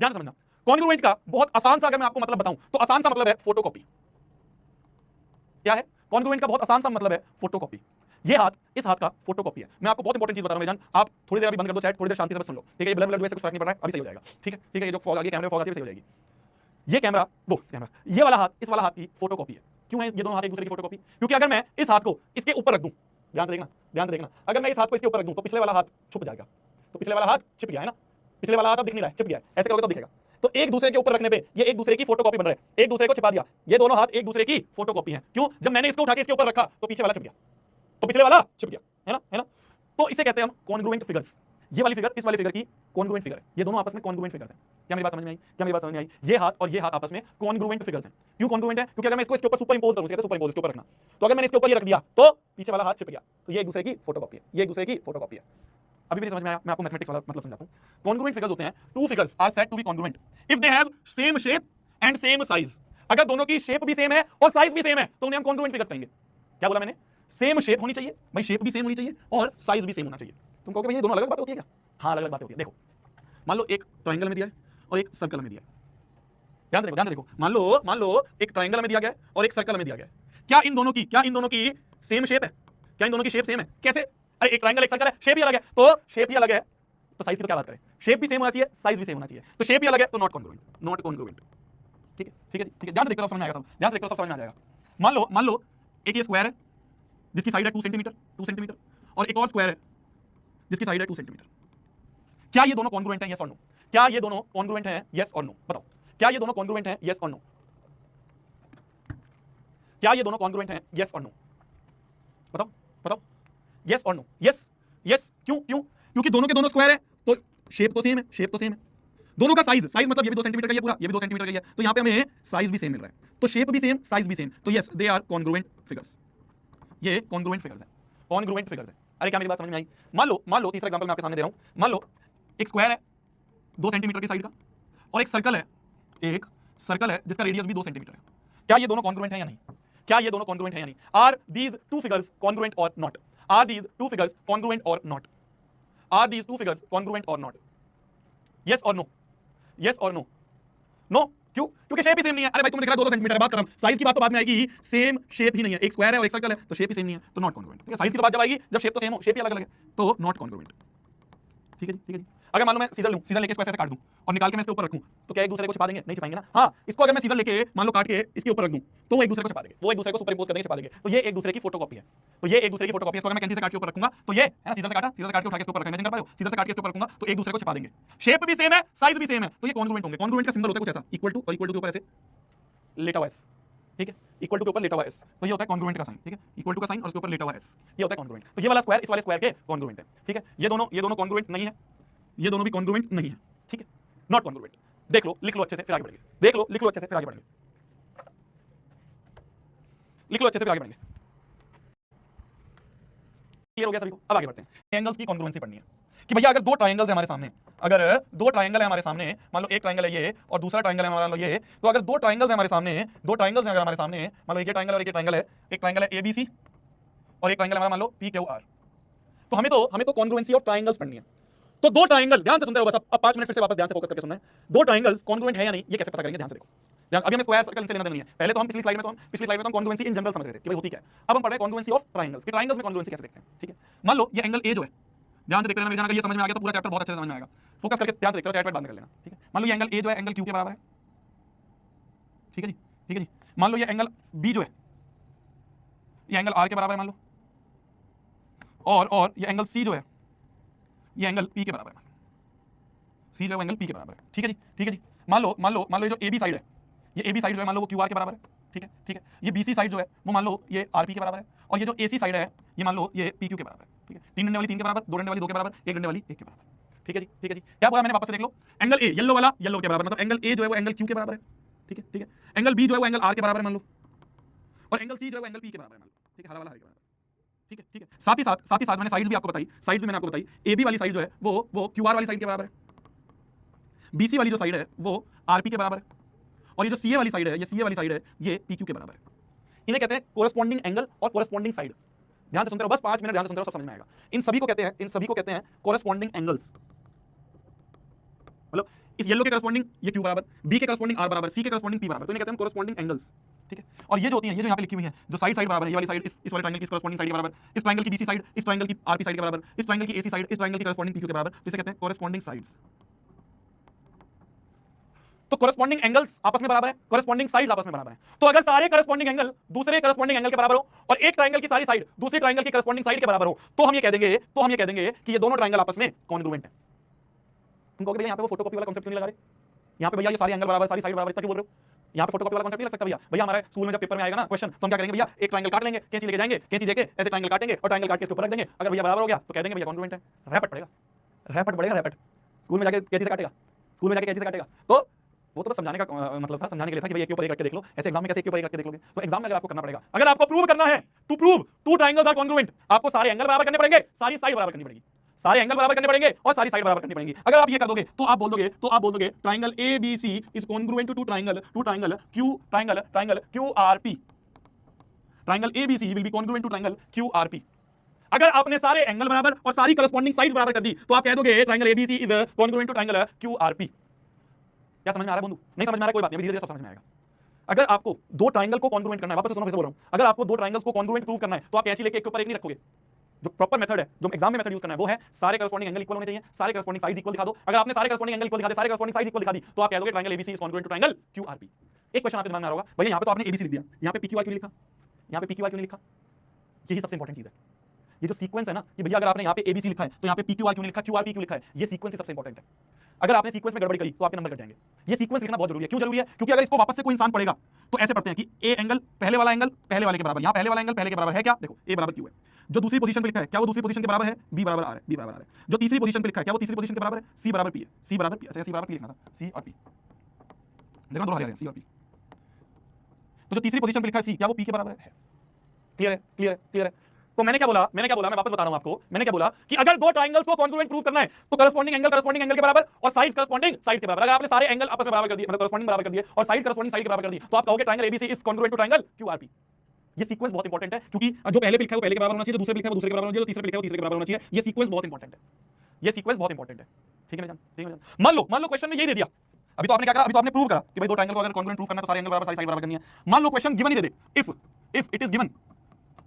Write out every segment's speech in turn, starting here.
ध्यान से समझना, कॉन्ग्रुएंट का बहुत आसान सा अगर मैं आपको मतलब बताऊं तो आसान सा मतलब है फोटोकॉपी। क्या है कॉन्ग्रुएंट का बहुत आसान सा मतलब है फोटोकॉपी। ये हाथ इस हाथ का फोटोकॉपी है। मैं आपको बहुत इंपॉर्टेंट चीज बता रहा हूं मेरे जान, आप थोड़ी देर अभी बंद कर दो चैट, थोड़ी देर शांति से बस सुन लो, ठीक है? ब्लर ब्लर वैसे कुछ फर्क नहीं पड़ रहा है, अभी सही हो जाएगा, ठीक है? ठीक है, ये जो फॉग आ गई कैमरे फॉग आती है सही हो जाएगी। ये कैमरा वो कैमरा, ये वाला हाथ इस वाला हाथ की फोटोकॉपी है। क्यों है ये दोनों हाथ एक दूसरे की फोटोकॉपी? क्योंकि अगर मैं इस हाथ को इसके ऊपर रख दूं, ध्यान से देखना, ध्यान से देखना, अगर मैं इस हाथ को इसके ऊपर रख दूं तो पिछले वाला हाथ छुप जाएगा। तो पिछले वाला हाथ छिप गया है ना, पिछले वाला हाथ अब दिख नहीं रहा है, छिप गया है, ऐसे करोगे तो दिखेगा। तो एक दूसरे के ऊपर रखने पे ये एक दूसरे की फोटोकॉपी बन रहे हैं, एक दूसरे को छिपा दिया, ये दोनों हाथ एक दूसरे की फोटोकॉपी हैं। क्यों? जब मैंने इसको उठा के इसके ऊपर रखा तो पीछे वाला छिप गया, तो पिछले वाला छिप गया, है ना, है ना? तो इसे कहते हैं हम कॉन्ग्रुएंट फिगर्स। ये वाली फिगर इस वाली फिगर की कॉन्ग्रुएंट फिगर है, ये दोनों आपस में कॉन्ग्रुएंट फिगर्स हैं। क्या मेरी बात समझ में आई? क्या मेरी बात समझ में आई? ये हाथ और ये हाथ आपस में कॉन्ग्रुएंट फिगर्स हैं। क्यों कॉन्ग्रुएंट है? क्योंकि अगर मैं इसको इसके ऊपर सुपर इंपोज करूं, सुपर इंपोज इसके ऊपर रखना, तो अगर मैंने इसके ऊपर ये रख दिया तो पीछे वाला हाथ छिप गया, तो ये एक दूसरे की फोटोकॉपी है, ये एक दूसरे की फोटोकॉपी है। अभी भी समझ में आया? मैं आपको मैथमेटिक्स वाला मतलब समझाता हूं। कॉन्ग्रुएंट फिगर्स होते हैं, two figures are said to be congruent if they have same shape and same size. अगर दोनों की शेप भी सेम है और साइज भी सेम है तो उन्हें हम कॉन्ग्रुएंट फिगर्स कहेंगे। क्या बोला मैंने? सेम शेप होनी चाहिए भाई, शेप भी सेम होनी चाहिए और साइज भी सेम होना चाहिए। तुम कहोगे भाई ये दोनों अलग अलग बात होती है क्या? हाँ अलग अलग बात होती है। देखो मान लो एक ट्रायंगल में दिया है और एक सर्कल में दिया है, ध्यान से देखो, ध्यान से देखो, मान लो एक ट्रायंगल में दिया गया है और एक सर्कल में दिया गया है। क्या इन दोनों की सेम शेप है? क्या इन दोनों की शेप सेम है? कैसे? अरे एक ट्रायंगल एक सर्कल है, शेप ही अलग है, तो शेप ही अलग है तो साइज की तो क्या बात करें? शेप भी सेम होना चाहिए, साइज भी सेम होना चाहिए, तो शेप ही अलग है तो नॉट कॉन्ग्रुएंट, नॉट कॉन्ग्रुएंट। ठीक है, ठीक है जी, ठीक है, ध्यान से देखते रहो, समझ में आएगा सब, ध्यान से देखते रहो, सब समझ में आ जाएगा। मान लो एक ये स्क्वायर है जिसकी साइड है 2 सेंटीमीटर, 2 सेंटीमीटर, और एक और स्क्वायर है जिसकी साइड है 2 सेंटीमीटर। क्या ये दोनों कॉन्ग्रुएंट हैं? Yes or no. क्या ये दोनों कॉन्ग्रुएंट हैं? Yes or no. बताओ, क्या ये दोनों कॉन्ग्रुएंट हैं? Yes or no. क्या ये दोनों कॉन्ग्रुएंट हैं? Yes or no. बताओ, बताओ, yes or no. Yes, yes, क्यों? क्यों? क्योंकि दोनों के दोनों स्क्वायर है तो शेप तो सेम है, शेप तो सेम है। दोनों का साइज, साइज मतलब ये भी 2 सेंटीमीटर का ये पूरा, ये भी 2 सेंटीमीटर का है, तो यहां पे हमें साइज भी सेम मिल रहा है, तो शेप भी सेम, साइज भी सेम, तो yes they are congruent figures. ये कॉन्ग्रुएंट फिगर्स हैं, कॉन्ग्रुएंट फिगर्स हैं। अरे क्या मेरी बात समझ में आई? मान लो तीसरा एग्जांपल मैं आपके सामने दे रहा हूं। मान लो एक स्क्वायर है 2 सेंटीमीटर की साइड का और एक सर्कल है जिसका रेडियस भी 2 सेंटीमीटर है। क्या ये दोनों कॉन्ग्रुएंट हैं या नहीं? क्या ये दोनों कॉन्ग्रुएंट हैं या नहीं? Are these two figures congruent or not? Are these two figures congruent or not? Are these two figures congruent or not? Yes or no, yes or no. No क्यों? क्योंकि शेप ही सेम नहीं है। अरे भाई तुमने लिखा 2 सेंटीमीटर, बात कर रहा हूं साइज की, बात तो बाद में आएगी। सेम शेप ही नहीं है, एक स्क्वायर है और एक सर्कल है तो शेप ही सेम नहीं है तो नॉट कॉन्ग्रुएंट। ठीक है, साइज की तो बात जब आएगी जब शेप तो सेम हो, शेप ही अलग अलग है तो नॉट कॉन्ग्रुएंट। ठीक है जी, ठीक है जी। अगर मान लो मैं सीजर लूं, सीजर लेके इसको ऐसे काट दूं और निकाल के मैं इसके ऊपर रखूं तो क्या एक दूसरे को छिपा देंगे? नहीं छिपाएंगे ना। हाँ, इसको अगर मैं सीजर लेके मान लो काट के इसके ऊपर रख दूं तो वो एक दूसरे को छिपा देंगे, वो एक दूसरे को सुपर इंपोज कर देंगे, छिपा देंगे, तो ये एक दूसरे की फोटोकॉपी है। तो ये एक दूसरे की फोटोकॉपी है। इसको अगर मैं कैंची से काट के ऊपर रखूंगा तो ये है ना, सीजर से काटा, सीजर से काट के उठा के इसके ऊपर रखा, इमेजिन कर पाए हो? सीजर से काट के इसके ऊपर रखूंगा तो एक दूसरे को छिपा देंगे, शेप भी सेम है, साइज भी सेम है, तो ये कॉन्ग्रुएंट होंगे। कॉन्ग्रुएंट का सिंबल होता है कुछ ऐसा, इक्वल टू, और इक्वल टू के ऊपर ऐसे लेटा हुआ एस। ठीक है, इक्वल टू के ऊपर लेटा हुआ एस, तो ये होता है कॉन्ग्रुएंट का साइन। ठीक है, इक्वल टू का साइन और उसके ऊपर लेटा हुआ एस, ये होता है कॉन्ग्रुएंट। तो ये वाला स्क्वायर इस वाले स्क्वायर के कॉन्ग्रुएंट है। ठीक है, ये दोनों कॉन्ग्रुएंट नहीं है, ये दोनों भी कॉन्ग्रुएंट नहीं है। ठीक है, नॉट कॉन्ग्रुएंट। देख लो, लिख लो अच्छे से, फिर आगे बढ़ेंगे। देख लो, लिख लो अच्छे से, फिर आगे बढ़ेंगे। लिख लो अच्छे से, फिर आगे बढ़ेंगे। क्लियर हो गया सभी को? अब आगे बढ़ते हैं। एंगल्स की कॉन्ग्रुएंसी पढ़नी है कि भैया अगर दो ट्रायंगल्स है हमारे सामने, अगर दो ट्रायंगल है हमारे सामने, मान लो एक ट्रायंगल है ये और दूसरा ट्रायंगल है मान लो ये, तो अगर दो ट्रायंगल्स है हमारे सामने, दो ट्रायंगल्स है अगर हमारे सामने, मान लो एक ट्रायंगल और एक ट्रायंगल है, एक ट्रायंगल है एबीसी और एक ट्रायंगल हमारा मान लो पीक्यूआर, तो हमें तो कॉन्ग्रुएंसी ऑफ ट्रायंगल्स पढ़नी है। तो दो ट्रायंगल, ध्यान से सुनते रहो बस, अब 5 मिनट फिर से वापस ध्यान से फोकस करके सुनना है। दो ट्रायंगल्स कॉन्ग्रुएंट है या नहीं ये कैसे पता करेंगे? ध्यान से देखो। अभी हमें स्क्वायर सर्कल से लेना देना नहीं है। पहले तो हम पिछली स्लाइड में तो कॉन्ग्रुएंसी इन जनरल समझ रहे थे कि भाई होती क्या है। अब हम पढ़ रहे हैं कॉन्ग्रुएंसी ऑफ ट्रायंगल्स कि ट्रायंगल्स में कॉन्ग्रुएंसी कैसे देखते हैं। ठीक है, मान लो ये एंगल ए जो है, ध्यान से देखते रहना, अगर ये समझ में आ गया तो पूरा चैप्टर बहुत अच्छे से समझ में आएगा। फोकस करके ध्यान से देखते रहो, चैट पैड बंद कर लेना। ठीक है, मान लो ये एंगल ए जो है एंगल क्यू के बराबर है। ठीक है जी, ठीक है जी। मान लो ये एंगल बी जो है ये एंगल आर के बराबर है मान लो, और ये एंगल सी जो है ये एंगल पी के बराबर है, सी जो है एंगल पी के बराबर है। ठीक है जी, ठीक है जी। मान लो ये जो ए बी साइड है, ये ए बी साइड जो है मान लो वो क्यू आर के बराबर है। ठीक है, ठीक है। ये बी सी साइड जो है वो मान लो ये आर पी के बराबर है, और ये जो ए सी साइड है ये मान लो ये पी क्यू के बराबर है। ठीक है, 3 डंडे वाली 3 के बराबर, 2 डंडे वाली 2 के बराबर, 1 डंडे वाली 1 के बराबर। ठीक है जी, ठीक है जी। क्या बोला मैंने? वापस से देख लो। एंगल ए येलो वाला येलो के बराबर, मतलब एंगल ए जो है वो एंगल क्यू के बराबर है। ठीक है, ठीक है। एंगल बी जो है वो एंगल आर के बराबर है मान लो, और एंगल सी जो है वो एंगल पी के बराबर है मान लो। ठीक है, हरा वाला हरे के बराबर। ठीक है, ठीक है। साथ ही साथ मैंने साइड्स भी आपको बताई, साइड्स भी मैंने आपको बताई। ए बी वाली साइड जो है वो क्यू आर वाली साइड के बराबर है, बीसी वाली जो साइड है वो आरपी के बराबर है, और ये जो सीए वाली साइड है, ये सीए वाली साइड है ये पीक्यू के बराबर है। इन्हें कहते हैं कोरस्पॉन्डिंग एंगल और कोरस्पॉन्डिंग साइड। ध्यान से सुनते रहो, बस 5 मिनट ध्यान से सुनते रहो, सब समझ में आएगा। इन सभी को कहते हैं कोरस्पॉन्डिंग एंगल्स। मतलब इस येलो के करस्पॉन्डिंग ये क्यू बराबर, बी के करस्पॉन्डिंग आर बराबर, सी के करस्पॉन्डिंग पी बराबर, तो इन्हें कहते हैं करस्पॉन्डिंग एंगल्स, ठीक है। और ये जो होती है, ये जो यहाँ पे लिखी हुई है, जो साइड साइड बराबर है, ये वाली साइड इस वाले ट्रायंगल की करस्पॉन्डिंग साइड के बराबर, इस ट्रायंगल की बीसी साइड इस ट्रायंगल की आरपी साइड के बराबर, इस ट्रायंगल की एसी साइड इस ट्रायंगल की करस्पॉन्डिंग पीक्यू के बराबर, तो इसे कहते हैं कॉरेस्पॉन्डिंग साइड्स। तो कॉरेस्पॉन्डिंग एंगल्स आपस में बराबर है, कॉरेस्पॉन्डिंग साइड्स आपस में बराबर है। तो अगर सारे कॉरेस्पॉन्डिंग एंगल दूसरे कॉरेस्पॉन्डिंग एंगल के बराबर हो और एक ट्रायंगल की सारी साइड दूसरी ट्रायंगल की कॉरेस्पॉन्डिंग साइड के बराबर हो, तो हम ये कह देंगे कि ये दोनों ट्रायंगल आपस में कॉन्ग्रुएंट है। तुम कहोगे भैया यहाँ पे वो फोटोकॉपी वाला कांसेप्ट क्यों नहीं लगा रहे? यहाँ पे भैया ये सारे एंगल बराबर सारी साइड बराबर, इतना क्यों बोल रहे हो? यहाँ पे फोटोकॉपी वाला कांसेप्ट नहीं लग सकता भैया? भैया हमारे स्कूल में जब पेपर में आएगा ना क्वेश्चन, तो हम क्या करेंगे भैया, एक ट्रायंगल काट लेंगे, कैंची लेके जाएंगे, कैंची लेके ऐसे ट्रायंगल काटेंगे और ट्रायंगल काट के इसके ऊपर रख देंगे। अगर भैया बराबर हो गया तो कह देंगे भैया कॉन्ग्रुएंट है। रैपट पड़ेगा, रैपट बढ़ेगा, रैपट स्कूल में जाके कैंची से काटेगा, स्कूल में जाके कैंची से काटेगा। तो वो तो बस समझाने का मतलब था, समझाने के लिए था कि भाई एक के ऊपर एक रख के देख लो, ऐसे एग्जाम में कैसे एक के ऊपर एक रख के देख लोगे। तो एग्जाम में अगर आपको करना पड़ेगा, अगर आपको प्रूव करना है, to prove two triangles are congruent, आपको सारे एंगल बराबर करने पड़ेंगे, सारी साइड बराबर करनी पड़ेगी, सारे एंगल बराबर करने पड़ेंगे और सारी साइड बराबर करनी पड़ेंगी। अगर आप ये कर दोगे तो आप बोल दोगे triangle A B C is congruent to triangle Q R P, triangle A B C will be congruent to triangle Q R P. अगर आपने सारे एंगल बराबर और सारी करस्पॉन्डिंग साइड्स बराबर कर दी तो आप कह दोगे triangle ABC is congruent to triangle QRP. क्या समझ में आ रहा है बंधु? नहीं समझ में आ रहा, कोई बात नहीं, धीरे-धीरे सब समझ में आएगा। अगर आपको दो ट्रायंगल को कॉन्ग्रुएंट करना है, वापस से सुनो, फिर से बोल रहा हूं, अगर आपको दो ट्रायंगल्स को कॉन्ग्रुएंट प्रूव करना है तो आप कैंची लेके एक के ऊपर एक नहीं रखोगे। जो प्रॉपर मेथड है, जो एग्जाम में मेथड यूज करना है, वो है सारे करस्पॉन्डिंग एंगल इक्वल होने चाहिए, सारे करस्पॉन्डिंग साइड्स इक्वल दिखा दो। अगर आपने सारे करस्पॉन्डिंग एंगल इक्वल दिखा दे, सारे करस्पॉन्डिंग साइड्स इक्वल दिखा दी, तो आप कह दोगे triangle ABC is congruent to triangle QRP. एक क्वेश्चन आपके दिमाग में आ रहा होगा, भैया यहां पे तो आपने एबीसी लिख दिया, यहां पे पीक्यूआर क्यों नहीं लिखा, यहां पे पीक्यूआर क्यों नहीं लिखा? यही सबसे इंपॉर्टेंट चीज है, ये जो सीक्वेंस है ना कि भैया अगर आपने यहाँ पे एबीसी लिखा है तो यहाँ पे पीक्यूआर क्यों नहीं लिखा, क्यूआरपी क्यों लिखा है, ये सीक्वेंस सबसे इंपॉर्टेंट है। अगर आपने सीक्वेंस में गड़बड़ी करी तो आपके नंबर कट जाएंगे। ये सीक्वेंस लिखना बहुत जरूरी है। क्यों जरूरी है? क्योंकि अगर इसको वापस से कोई इंसान पढ़ेगा तो ऐसे पढ़ते हैं कि ए एंगल पहले वाला एंगल पहले वाले के बराबर, यहाँ पहले वाला एंगल पहले के बराबर है क्या, देखो ए बराबर क्यू है। जो दूसरी पोजीशन पे लिखा है क्या वो दूसरी पोजीशन के बराबर है, बी बराबर आर है, बी बराबर आर है। जो तीसरी पोजीशन पे लिखा है क्या वो तीसरी पोजीशन के बराबर है, सी बराबर पी है, सी बराबर पी। अच्छा सी बराबर पी लिखना था, सी और पी, देखना दोनों हरिया सी और पी। तो जो तीसरी पोजीशन पे लिखा है सी, क्या वो पी के बराबर है? क्लियर है, क्लियर है, क्लियर है। तो मैंने क्या बोला, मैं वापस बता रहा हूं आपको, मैंने क्या बोला कि अगर दो ट्रायंगल्स को कॉन्ग्रुएंट प्रूव करना है तो करस्पॉन्डिंग एंगल के बराबर और साइड्स करस्पॉन्डिंग साइड्स के बराबर। अगर आपने सारे एंगल आपस में बराबर कर दिए, मतलब करस्पॉन्डिंग बराबर कर दिए और साइड करस्पॉन्डिंग साइड के बराबर कर दिए, तो आप कहोगे triangle ABC is congruent to triangle QRP. ये सीक्वेंस बहुत इंपॉर्टेंट है, क्योंकि जो पहले पे लिखा है वो पहले के बराबर होना चाहिए, जो दूसरे पे लिखा है वो दूसरे के बराबर होना चाहिए, जो तीसरे पे लिखा है वो तीसरे के बराबर होना चाहिए। ये सीक्वेंस बहुत इंपॉर्टेंट है, ये सीक्वेंस बहुत इंपॉर्टेंट है। ठीक है मेरे जान, ठीक है मेरे जान। मान लो क्वेश्चन में यही दे दिया, अभी तो आपने क्या करा, अभी तो आपने प्रूव करा कि भाई दो ट्रायंगल को अगर कॉन्ग्रुएंट प्रूव करना है तो सारे एंगल बराबर सारी साइड बराबर करनी है। मान लो क्वेश्चन गिवन ही दे दे, इफ इट इज गिवन,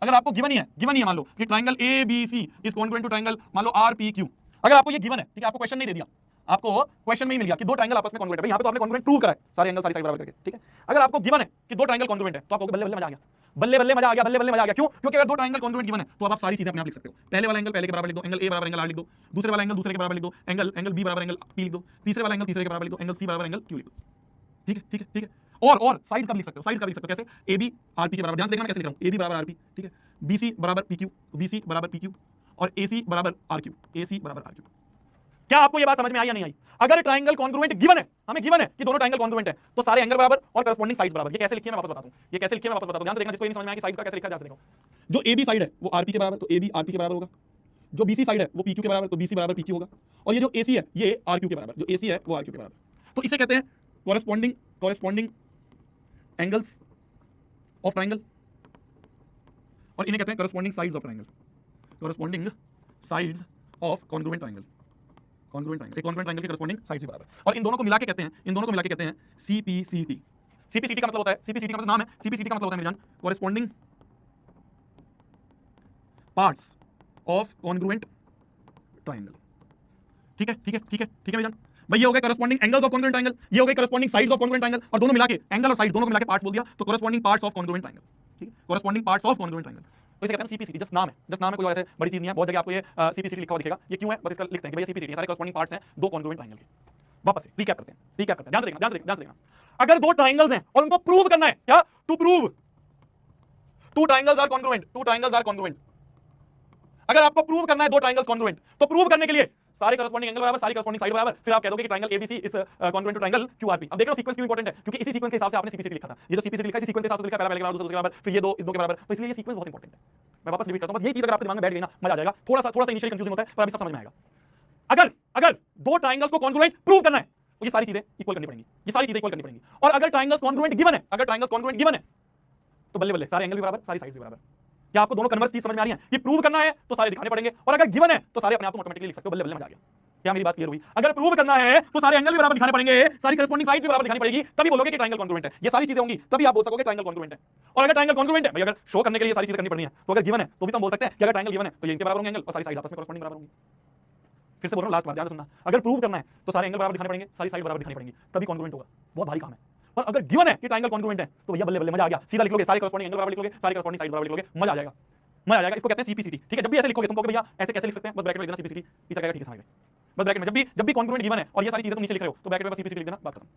अगर आपको गिवन ही है मान लो कि triangle A B C is congruent to triangle मान लो आर पी क्यू। अगर आपको ये गिवन है, ठीक है, आपको क्वेश्चन नहीं दे दिया, आपको क्वेश्चन में ही मिल गया कि दो ट्रायंगल आपस में कॉन्ग्रुएंट है। यहाँ पे तो आपने कॉन्ग्रुएंट प्रूव करा है, सारे एंगल सारी साइड बराबर करके, ठीक है। अगर आपको गिवन है कि दो ट्रायंगल कॉन्ग्रुएंट है तो आपको बल्ले बल्ले मजा आ गया, बल्ले बल्ले मजा आ गया, बल्ले बल्ले मजा आ गया। क्यों? क्योंकि अगर दो ट्रायंगल कॉन्ग्रुएंट गिवन है तो आप सारी चीजें अपने आप लिख सकते हो। पहले वाला एंगल पहले के बराबर लिख दो, एंगल ए बराबर एंगल आर लिख दो, दूसरे वाला एंगल दूसरे के बराबर लिख दो, एंगल बी बराबर एंगल पी लिख दो, तीसरे वाला एंगल तीसरे के बराबर लिख दो, एंगल सी बराबर एंगल क्यू लिख दो। ठीक है, ठीक है, ठीक है। और साइड्स का भी लिख सकते हो, साइड्स का भी लिख सकते हो कैसे, ए बी आर पी के बराबर। ध्यान से देखना मैं कैसे लिख रहा हूं, ए बी बराबर आर पी, ठीक है, बी सी बराबर पी क्यू, बी सी बराबर पी क्यू और ए सी बराबर आर क्यू, ए सी बराबर आर क्यू। क्या आपको ये बात समझ में आई या नहीं आई? अगर ट्रायंगल कॉन्ग्रुएंट गिवन है, हमें गिवन है कि दोनों ट्रायंगल कॉन्ग्रुएंट है, तो सारे एंगल बराबर और करस्पॉन्डिंग साइड्स बराबर। ये कैसे लिखी है मैं वापस बताता हूं, ये कैसे लिखी है मैं वापस बताता हूं, ध्यान से देखना, जिसको ये नहीं समझ में आया कि साइड्स का कैसे लिखा है, ध्यान से देखो। जो ए बी साइड है वो आर पी के बराबर, तो ए बी आर पी के बराबर होगा। जो बी सी साइड है वो पी क्यू के बराबर, तो बी सी बराबर पी क्यू होगा। और ये जो ए सी है ये आर क्यू के बराबर, जो ए सी है वो आर क्यू के बराबर। तो इसे कहते हैं कॉरेस्पॉन्डिंग एंगल्स ऑफ ट्रायंगल, और इन्हें कहते हैं corresponding sides of triangle, corresponding sides of congruent triangle, congruent triangle, एक कॉन्ग्रुएंट ट्रायंगल की करस्पॉन्डिंग साइड्स के बराबर। और इन दोनों को मिला के कहते हैं सीपीसीटी। सीपीसीटी का मतलब होता है, सीपीसीटी का मतलब नाम है, सीपीसीटी का मतलब होता है मेरे जान corresponding parts of congruent triangle. ठीक है, ठीक है, ठीक है, ठीक है मेरे जान। भाई ये हो गया corresponding angles of congruent triangle, ये हो गया corresponding sides of congruent triangle, और दोनों मिला के एंगल और साइड दोनों को मिला के पार्ट्स बोल दिया, तो corresponding parts of congruent triangle. ठीक है, corresponding parts of congruent triangle, तो इसे कहते हैं सीपीसीटी। जस्ट नाम है, कोई ऐसे बड़ी चीज नहीं है। बहुत जगह आपको ये सीपीसीटी लिखा हुआ दिखेगा, ये क्यों है बस इसका लिखते हैं कि भैया सीपीसीटी सारे करस्पॉन्डिंग पार्ट्स हैं दो कॉन्ग्रुएंट ट्रायंगल के। वापस से रिकैप करते हैं, ध्यान से देखना। अगर दो ट्रायंगल्स हैं और उनको प्रूव करना है, क्या, to prove two triangles are congruent, अगर आपको प्रूव करना है दो ट्रायंगल्स कॉन्ग्रुएंट, तो प्रूव करने के लिए सारे करस्पॉन्डिंग एंगल बराबर, सारी करस्पॉन्डिंग साइड बराबर, फिर आप कह दोगे कि triangle ABC is congruent to triangle QRP. अब देख लो सीक्वेंस क्यों इंपॉर्टेंट है, क्योंकि इसी सीक्वेंस के हिसाब से आपने सीपीसीटी लिखा था। ये जो सीपीसीटी लिखा है, इसी सीक्वेंस के हिसाब से लिखा है, पहला के बराबर, दूसरा के बराबर, फिर ये दो इस दो के बराबर, तो इसलिए ये सीक्वेंस बहुत इंपॉर्टेंट है। मैं वापस रिपीट करता हूं, बस ये चीज अगर आपके दिमाग में बैठ गई ना, मजा आ जाएगा। थोड़ा सा इनिशियली कंफ्यूजिंग होता है, पर अभी सब समझ में आएगा। अगर दो ट्रायंगल्स को कॉन्ग्रुएंट प्रूव करना है तो ये सारी चीजें इक्वल करनी पड़ेंगी, और अगर ट्रायंगल्स कॉन्ग्रुएंट गिवन है, तो बल्ले बल्ले सारे एंगल भी बराबर, सारी साइड्स भी बराबर। क्या आपको दोनों कन्वर्स चीज समझ में आ रही है? कि प्रूव करना है तो सारे दिखाने पड़ेंगे, और अगर गिवन है तो सारे अपने आप को ऑटोमेटिकली लिख सकते हो। बल्ले बल्ले मजा आ गया। क्या मेरी बात क्लियर हुई? अगर प्रूव करना है तो सारे एंगल भी बराबर दिखाने पड़ेंगे, सारी करस्पॉन्डिंग साइड भी बराबर दिखानी पड़ेगी, तभी बोलोगे कि ट्रायंगल कॉन्ग्रुएंट है। ये सारी चीजें होंगी तभी आप बोल सकोगे ट्रायंगल कॉन्ग्रुएंट है। और अगर ट्रायंगल कॉन्ग्रुएंट है भाई, अगर शो करने के लिए सारी चीजें करनी पड़नी है, तो अगर गिवन है तो भी तो हम बोल सकते हैं कि अगर ट्रायंगल गिवन है तो ये इनके बराबर होंगे एंगल और सारी साइड आपस में करस्पॉन्डिंग बराबर होंगी। फिर से बोल रहा हूं, लास्ट बार ध्यान से सुनना, अगर प्रूव करना है तो सारे एंगल बराबर दिखाने पड़ेंगे, सारी साइड बराबर दिखानी पड़ेंगी, तभी कॉन्ग्रुएंट होगा। बहुत भारी काम है। और अगर गिवन है कि ट्रायंगल कॉन्ग्रुएंट है तो भैया बल्ले बल्ले, मजा आ गया। सीधा लिख लोगे, सारे करस्पॉन्डिंग एंगल बराबर लिख लोगे, सारी करस्पॉन्डिंग साइड बराबर लिख लोगे, मजा आ जाएगा, मजा आ जाएगा। इसको कहते हैं सीपीसीटी। ठीक है, जब भी ऐसे लिखोगे तुम कहोगे भैया ऐसे कैसे लिख सकते हैं, बस ब्रैकेट में लिख देना सीपीसीटी, टीचर कहेगा ठीक है समझ गए। बस ब्रैकेट में जब भी कॉन्ग्रुएंट गिवन है और ये सारी चीजें तुम नीचे लिख रहे हो तो ब्रैकेट में बस सीपीसीटी लिख देना, बात खत्म।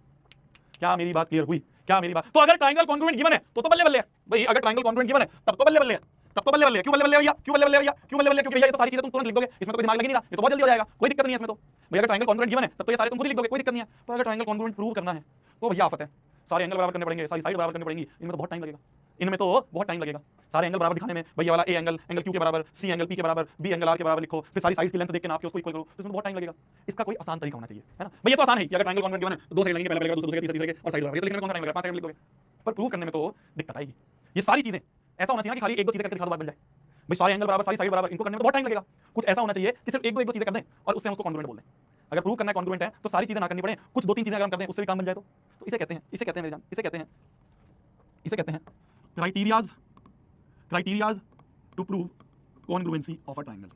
क्या मेरी बात क्लियर हुई? क्या मेरी बात? तो अगर ट्रायंगल कॉन्ग्रुएंट गिवन है तो बल्ले बल्ले है भाई। अगर ट्रायंगल कॉन्ग्रुएंट गिवन है तब तो बल्ले बल्ले है, तब तो बल्ले बल्ले है। क्यों बल्ले बल्ले भैया? क्यों बल्ले बल्ले भैया? क्यों बल्ले बल्ले? क्योंकि भैया ये तो सारी चीजें तुम तुरंत लिख दोगे, इसमें तो कोई दिमाग लग ही नहीं रहा, ये तो बहुत जल्दी हो जाएगा, कोई दिक्कत नहीं है इसमें तो। भैया अगर ट्रायंगल कॉन्ग्रुएंट गिवन है तब तो ये सारे तुम खुद ही लिख दोगे, कोई दिक्कत नहीं है। पर अगर ट्रायंगल कॉन्ग्रुएंट प्रूव करना है तो भैया आफत है, सारे एंगल बराबर करने पड़ेंगे, सारी साइड बराबर करनी पड़ेंगी, इनमें तो बहुत टाइम लगेगा, इनमें तो बहुत टाइम लगेगा सारे एंगल बराबर दिखाने में। भैया वाला ए एंगल क्यू के बराबर, सी एंगल पी के बराबर, बी एंगल आर के बराबर लिखो, फिर सारी साइड्स की लेंथ देख के नाप के उसको इक्वल करो, तो इसमें बहुत टाइम लगेगा। इसका कोई आसान तरीका होना चाहिए, है ना भैया? तो आसान है कि अगर ट्रायंगल कॉन्ग्रुएंट गिवन है तो दो साइड लेंगे, पहला लगेगा, दूसरा लगेगा, तीसरा लगेगा और साइड बराबर, ये तो लिखने में कौन सा टाइम लगेगा? 5 सेकंड लिख दोगे। पर प्रूव करने में तो दिक्कत आएगी। ये सारी चीजें ऐसा होना चाहिए कि खाली एक दो चीजें करके दिखा दो बात बन जाए। भाई सारे एंगल बराबर, सारी साइड बराबर, इनको करने में तो बहुत टाइम लगेगा। कुछ ऐसा होना चाहिए कि सिर्फ एक दो चीजें कर दें और उससे हम उसको कॉन्ग्रुएंट बोल दें। अगर प्रूव करना है कॉन्ग्रुएंट है तो सारी चीजें ना करनी पड़े, कुछ दो तीन चीजें अगर हम कर दें उससे भी काम बन जाए तो इसे कहते हैं, इसे कहते हैं मेरे जान, इसे कहते हैं criterias to prove congruency of a triangle.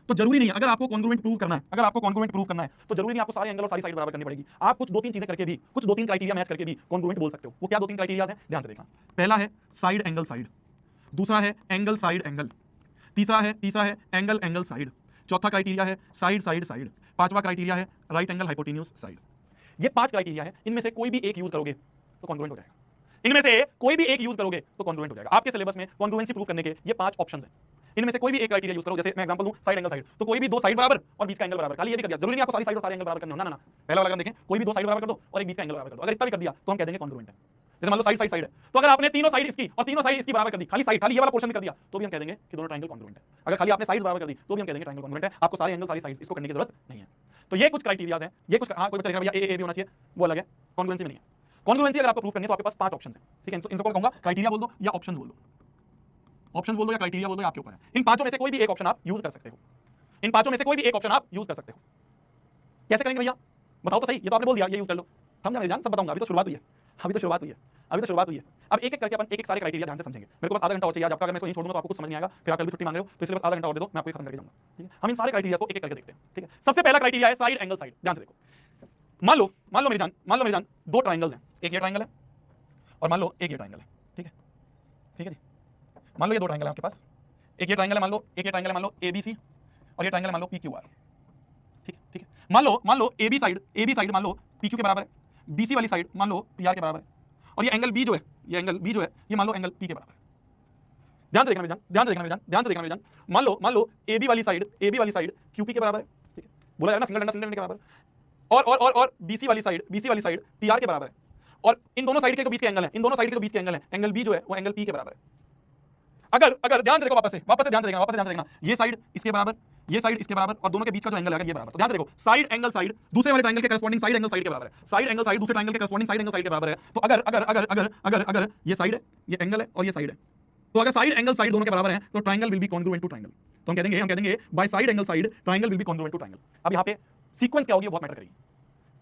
तो जरूरी नहीं है अगर आपको कॉन्ग्रुएंट प्रूव करना है, अगर आपको कॉन्ग्रुएंट प्रूव करना है तो जरूरी नहीं आपको सारे एंगल और सारी साइड बराबर करनी पड़ेगी। आप कुछ दो तीन चीजें करके भी, कुछ दो तीन क्राइटेरिया मैच करके भी कॉन्ग्रुएंट बोल सकते हो। वो क्या दो तीन क्राइटेरियाज हैं, ध्यान से देखना। पहला है साइड एंगल साइड, दूसरा है एंगल साइड एंगल, तीसरा है एंगल एंगल साइड, चौथा क्राइटेरिया है साइड साइड साइड, पांचवा क्राइटेरिया है राइट एंगल हाइपोटेन्यूज साइड। ये 5 क्राइटेरिया है, इनमें से कोई भी एक यूज करोगे तो कॉन्ग्रुएंट हो जाएगा। इनमें से कोई भी एक यूज करोगे तो कॉन्ग्रुएंट हो जाएगा। आपके सिलेबस में कॉन्ग्रुएंसी प्रूव करने के ये 5 ऑप्शंस हैं, इनमें से कोई भी एक क्राइटेरिया यूज करो। जैसे मैं एग्जांपल दूं साइड एंगल साइड, तो कोई भी दो साइड बराबर और बीच का एंगल बराबर, खाली ये भी कर दिया, जरूरी नहीं आपको सारी साइड और सारे एंगल बराबर करने हो, ना। पहला वाला देखें, कोई भी दो साइड बराबर कर दो और एक बीच का एंगल बराबर कर दो, अगर इतना भी कर दिया तो हम कह देंगे कॉन्ग्रुएंट है। जैसे मान लो साइड साइड साइड है, तो अगर आपने तीनों साइड इसकी और तीनों साइड इसकी बराबर कर दी, खाली साइड, खाली ये वाला पोर्शन भी कर दिया, तो भी हम कह देंगे कि दोनों ट्रायंगल कॉन्ग्रुएंट है। अगर खाली आपने साइड बराबर कर दी तो भी हम कह देंगे ट्रायंगल कॉन्ग्रुएंट है। आपको सारे एंगल सारी साइड इसको करने की जरूरत नहीं है। तो ये कुछ क्राइटेरियाज हैं, ये कुछ, हाँ कोई बता देगा भैया ए भी होना चाहिए, वो अलग है, कॉन्ग्रुएंसी में नहीं है। कॉन्ग्रुएंसी अगर आपको प्रूव करनी है तो आपके पास 5 ऑप्शन है, ठीक है? इन सबको कहूंगा क्राइटेरिया बोल दो या ऑप्शंस बोल दो, ऑप्शंस बोल दो या क्राइटेरिया बोल दो, आपके ऊपर है। इन पांचों में से कोई भी एक ऑप्शन आप यूज कर सकते हो, इन पांचों में से कोई भी एक ऑप्शन आप यूज कर सकते हो। कैसे करेंगे भैया बताओ तो सही? ये तो आपने बोल दिया ये यूज कर लो, हम जान सब बताऊंगा, अभी तो शुरुआत हुई है, अभी तो शुरुआत हुई है, अभी तो शुरुआत हुई है। अब एक एक करके अपन एक एक सारे क्राइटेरिया ध्यान से समझेंगे। मेरे को बस आधा घंटा और चाहिए आज आपका, अगर मैं इसको यहीं छोड़ दूंगा तो आपको कुछ समझ नहीं आएगा, फिर आप कल भी छुट्टी मांग रहे हो, तो इसलिए बस आधा घंटा और दे दो, मैं आपको खत्म करके जाऊंगा, ठीक है? हम इन सारे क्राइटेरिया को एक एक करके देखते हैं, ठीक है? सबसे पहला क्राइटेरिया है साइड एंगल साइड। ध्यान से देखो, मान लो मेरी जान दो ट्रायंगल्स हैं, एक ये ट्रायंगल है और मान लो एक ये ट्रायंगल है, ठीक है? ठीक है जी, मान लो ये दो ट्रायंगल है आपके पास, एक ये ट्रायंगल है, मान लो एक ये ट्रायंगल है, मान लो ABC, और ये ट्रायंगल है मान लो PQR, ठीक है? ठीक है, मान लो AB साइड मान लो PQ के बराबर है, BC वाली साइड मान लो PR के बराबर है, और ये एंगल B जो है, ये मान लो एंगल P के बराबर है। ध्यान से देखना मेरी जान, मान लो AB वाली साइड QP के बराबर है, ठीक है? बोला जाए ना सिंगल डंडा के बराबर, और BC वाली साइड PR के बराबर है, और इन दोनों साइड के बीच के एंगल है, इन दोनों साइड के बीच के एंगल है, एंगल B जो है वो एंगल P के बराबर है। अगर ध्यान से देखो, वापस से ध्यान से देखना, ये साइड इसके बराबर, ये साइड इसके बराबर, और दोनों के बीच का जो एंगल है ये बराबर। तो ध्यान से देखो, साइड एंगल साइड दूसरे वाले ट्रायंगल के करस्पॉन्डिंग साइड एंगल साइड के बराबर है, साइड एंगल साइड दूसरे ट्रायंगल के करस्पॉन्डिंग साइड एंगल साइड के बराबर है। तो अगर ये साइड है, ये एंगल है और ये साइड है, तो अगर साइड एंगल साइड दोनों के बराबर है तो triangle will be congruent to triangle. तो हम कह देंगे by side angle side triangle will be congruent to triangle. अब यहाँ पे सीक्वेंस क्या होगी बहुत मैटर करेगी,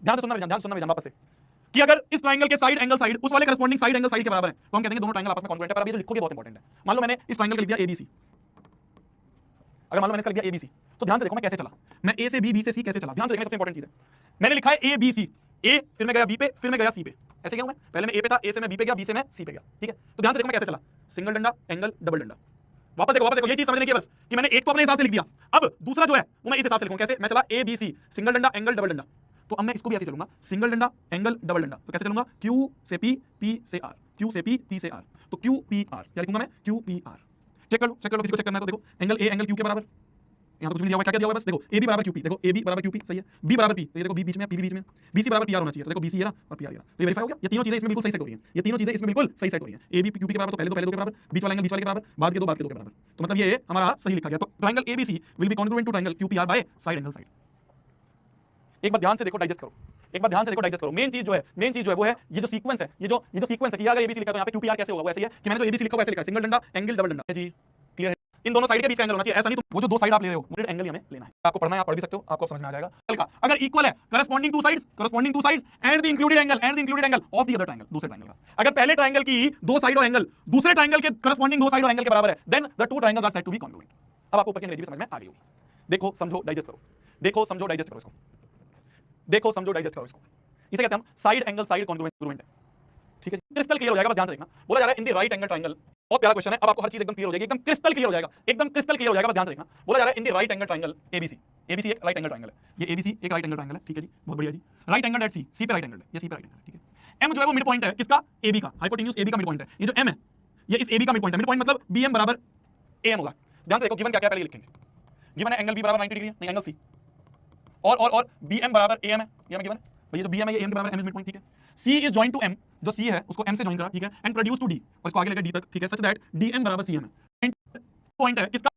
ध्यान से सुनना वापस से, कि अगर इस ट्रायंगल के साइड एंगल साइड उस वाले करस्पॉन्डिंग साइड एंगल साइड के बराबर है तो हम कहेंगे दोनों ट्रायंगल आपस में कॉन्ग्रुएंट है। पर अभी जो लिखोगे बहुत इंपॉर्टेंट है। मान लो मैंने इस ट्रायंगल का लिख दिया ABC, अगर मान लो मैंने इसका लिख दिया ABC, तो ध्यान से देखो मैं कैसे चला, मैं A से B से C कैसे चला। ध्यान से देखना सबसे इंपॉर्टेंट चीज है, मैंने लिखा है ABC, A फिर मैं गया B पे, फिर मैं गया C पे, ऐसे क्या हूं मैं? पहले मैं A पे था, A से मैं B पे गया, B से मैं C पे गया, ठीक है? तो ध्यान से देखो मैं कैसे चला, सिंगल डंडा एंगल डबल डंडा। वापस देखो ये चीज समझने की बस, कि मैंने एक तो अपने हिसाब से लिख दिया, अब दूसरा जो है वो मैं इस हिसाब से लिखूंगा। कैसे? मैं चला ABC, सिंगल डंडा एंगल डबल डंडा, तो अब मैं इसको भी ऐसे चलूंगा, सिंगल डंडा एंगल डबल डंडा। तो कैसे चलूंगा? Q से P, P से R, Q से P, P से R, तो QPR क्या लिखूंगा मैं? QPR। चेक कर लो किसी को चेक करना है तो देखो, एंगल A एंगल Q के बराबर, यहाँ तो कुछ नहीं दिया हुआ, क्या दिया हुआ है बस देखो, AB बराबर QP, देखो AB बराबर QP सही है, B बराबर P, तो ये देखो B बीच में, P बीच में, BC बराबर PR होना चाहिए, तो देखो BC ये रहा और PR ये रहा, तो ये वेरीफाई हो गया। ये तीनों चीजें इसमें बिल्कुल सही सेट हो रही हैं, ये तीनों चीजें इसमें बिल्कुल सही सेट हो रही हैं। AB QP के बराबर तो पहले दो के बराबर, बीच वाला एंगल बीच वाले के बराबर, बाद के दो के बराबर, तो मतलब ये हमारा सही लिखा गया। तो triangle ABC will be congruent to triangle QPR by side angle side. एक बार ध्यान से देखो, डाइजेस्ट करो, मेन चीज जो है वो है ये जो सीक्वेंस है, ये जो सीक्वेंस है कि अगर ABC लिखा तो यहाँ पे QPR कैसे होगा? वो ऐसे ही है कि मैंने तो ABC लिखा वैसे लिखा, सिंगल डंडा एंगल डबल डंडा जी, क्लियर है? इन दोनों साइड के बीच का एंगल होना चाहिए, ऐसा नहीं तुम वो जो दो साइड आप ले रहे हो वो एंगल ही हमें लेना है। आपको पढ़ना है आप पढ़ भी सकते हो, आपको समझ में आ जाएगा। अगर इक्वल है corresponding two sides and the included angle of the other triangle, दूसरे ट्रायंगल का, अगर पहले ट्रायंगल की दो साइड और एंगल दूसरे ट्रायंगल के करस्पॉन्डिंग दो साइड और एंगल के बराबर है, then the two triangles are said to be congruent. अब आपको ऊपर की अंग्रेजी समझ में आ गई होगी। देखो समझो डाइजेस्ट करो, देखो समझो डाइजेस्ट करो इसको, देखो समझो डाइजेस्ट करो इसको। इसे कहते हैं हम साइड एंगल साइड कॉन्ग्रुएंट है, ठीक है। क्रिस्टल क्लियर हो जाएगा, बस ध्यान से देखना। बोला जा रहा है in the right angle triangle, बहुत प्यारा क्वेश्चन है, अब आपको हर चीज एकदम क्लियर हो जाएगी, एकदम क्रिस्टल क्लियर हो जाएगा, एकदम क्रिस्टल क्लियर हो जाएगा, बस ध्यान से देखना। बोला जा रहा है in the right angle triangle ABC, ABC एक राइट एंगल ट्रायंगल है, ये एबीसी एक राइट एंगल ट्रायंगल है, ठीक है जी, बहुत बढ़िया जी। राइट एंगल एट सी, सी पे राइट एंगल है, ये सी पे राइट एंगल है, ठीक है। एम जो है वो मिड पॉइंट है किसका, एबी का, हाइपोटेन्यूज एबी का मिड पॉइंट है। ये जो एम है ये इस एबी का मिड पॉइंट है, मिड पॉइंट मतलब बीएम बराबर एएम होगा। ध्यान से देखो, गिवन क्या क्या पहले लिखेंगे, गिवन है एंगल बी बराबर 90 डिग्री है, नहीं एंगल सी, और बीएम बराबर एएम है, ये हमें गिवन है, ये जो बीएम है ये एम के बराबर, एम इज मिड पॉइंट, ठीक है। सी इज जॉइन टू एम, जो सी है उसको एम से जॉइन करा, ठीक है, एंड प्रोड्यूस टू डी, और इसको आगे लेकर डी तक, ठीक है, सच दैट डीएम बराबर सीएम है, पॉइंट है किसका,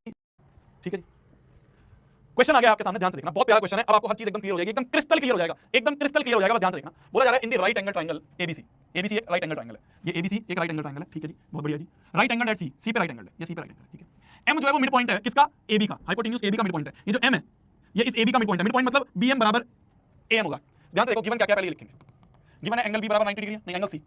ठीक है जी। क्वेश्चन आ गया आपके सामने, ध्यान से देखना, बहुत प्यारा क्वेश्चन है, अब आपको हर चीज एकदम क्लियर हो जाएगी, एकदम क्रिस्टल क्लियर हो जाएगा, एकदम क्रिस्टल क्लियर हो जाएगा, बस ध्यान से देखना। बोला जा रहा है in the right angle triangle ABC, ABC एक राइट एंगल ट्रायंगल है, ये एबीसी एक राइट एंगल ट्रायंगल है, ठीक है जी, बहुत बढ़िया जी। राइट एंगल एट सी, सी पे राइट एंगल है, ये सी पे राइट एंगल है, ठीक है। एम जो है वो मिड पॉइंट है किसका, एबी का, हाइपोटेन्यूज एबी का मिड पॉइंट है। ये जो एम है ये इस एबी का मिड पॉइंट है, मिड पॉइंट मतलब बीएम बराबर एएम होगा। ध्यान से देखो, गिवन क्या क्या पहले लिखेंगे, गिवन है एंगल बी बराबर 90 डिग्री है, नहीं एंगल सी,